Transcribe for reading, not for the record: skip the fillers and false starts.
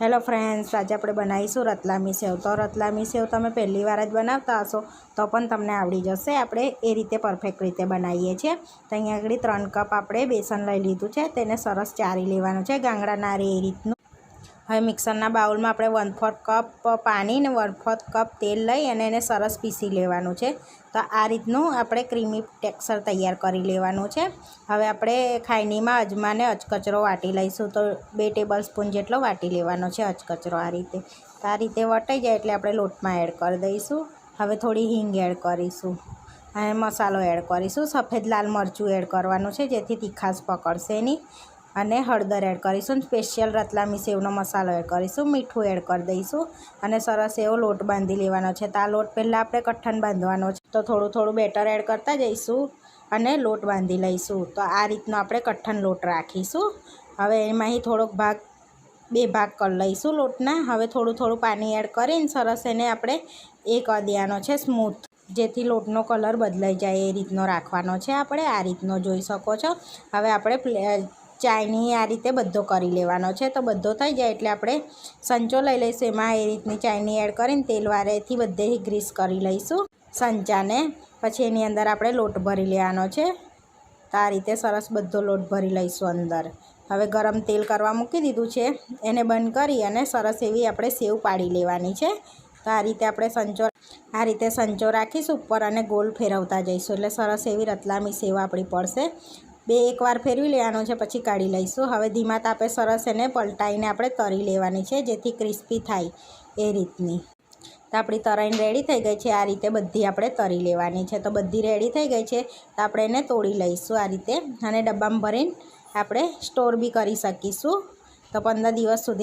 Hello friends, આજે આપણે બનાવીશું રતલામી સેવ। તો રતલામી સેવ તમે પહેલી વાર જ બનાવતા હશો તો પણ તમને આવડી જશે। આપણે એ રીતે પરફેક્ટ રીતે બનાવીએ છીએ। તો અહીંયા આગળ 3 કપ આપણે બેસન લઈ લીધું છે, તેને સરસ ચારી લેવાનું છે, ગાંગડા ના રહે એ રીતનું। હવે મિક્સરના બાઉલમાં આપણે 1/4 કપ પાણી ને 1/4 કપ તેલ લઈ અને એને સરસ પીસી લેવાનું છે। તો આ રીતનું આપણે ક્રીમી ટેક્સચર તૈયાર કરી લેવાનું છે। હવે આપણે ખાયણીમાં અજમાને અચકચરો વાટી લઈશું। તો 2 ટેબલ સ્પૂન જેટલો વાટી લેવાનો છે અચકચરો આ રીતે। તો આ રીતે વટાઈ જાય એટલે આપણે લોટમાં એડ કરી દઈશું। હવે થોડી હિંગ એડ કરીશું અને મસાલો એડ કરીશું। સફેદ લાલ મરચું એડ કરવાનું છે જેથી તીખાશ પકડશે નહીં, અને હળદર એડ કરીશું। સ્પેશિયલ રતલામી સેવનો મસાલો એડ કરીશું। મીઠું એડ કરી દઈશું અને સરસ એવો લોટ બાંધી લેવાનો છે। તો આ લોટ પહેલાં આપણે કઠણ બાંધવાનો છે, તો થોડું થોડું બેટર એડ કરતા જઈશું અને લોટ બાંધી લઈશું। તો આ રીતનો આપણે કઠણ લોટ રાખીશું। હવે એમાંથી થોડોક ભાગ 2 ભાગ કરી લઈશું લોટના। હવે થોડું થોડું પાણી એડ કરીને સરસ એને આપણે કરી દેવાનો છે સ્મૂથ, જેથી લોટનો કલર બદલાઈ જાય એ રીતનો રાખવાનો છે આપણે। આ રીતનો જોઈ શકો છો। હવે આપણે ચાયણી આ રીતે બધો કરી લેવાનો છે। તો બધો થઈ જાય એટલે આપણે સંચો લઈ લઈશું, એમાં એ રીતની ચાયણી એડ કરીને તેલવાળેથી બધેથી ગ્રીસ કરી લઈશું સંચાને। પછી એની અંદર આપણે લોટ ભરી લેવાનો છે। તો આ રીતે સરસ બધો લોટ ભરી લઈશું અંદર। હવે ગરમ તેલ કરવા મૂકી દીધું છે, એને બંધ કરી અને સરસ એવી આપણે સેવ પાડી લેવાની છે। તો આ રીતે સંચો રાખીશું ઉપર અને ગોલ ફેરવતા જઈશું એટલે સરસ એવી રતલામી સેવ આપણી પડશે। એકવાર ફેરવી લેવાનું છે પછી કાઢી લઈશું। હવે ધીમા તાપે સરસ એને પલટાઈને આપણે તળી લેવાની છે જેથી ક્રિસ્પી થાય એ રીતની। તો આપણી તળાઈને રેડી થઈ ગઈ છે। આ રીતે બધી આપણે તળી લેવાની છે। તો બધી રેડી થઈ ગઈ છે તો આપણે એને તોડી લઈશું આ રીતે, અને ડબ્બામાં ભરીને આપણે સ્ટોર બી કરી શકીશું। તો 15 દિવસ સુધી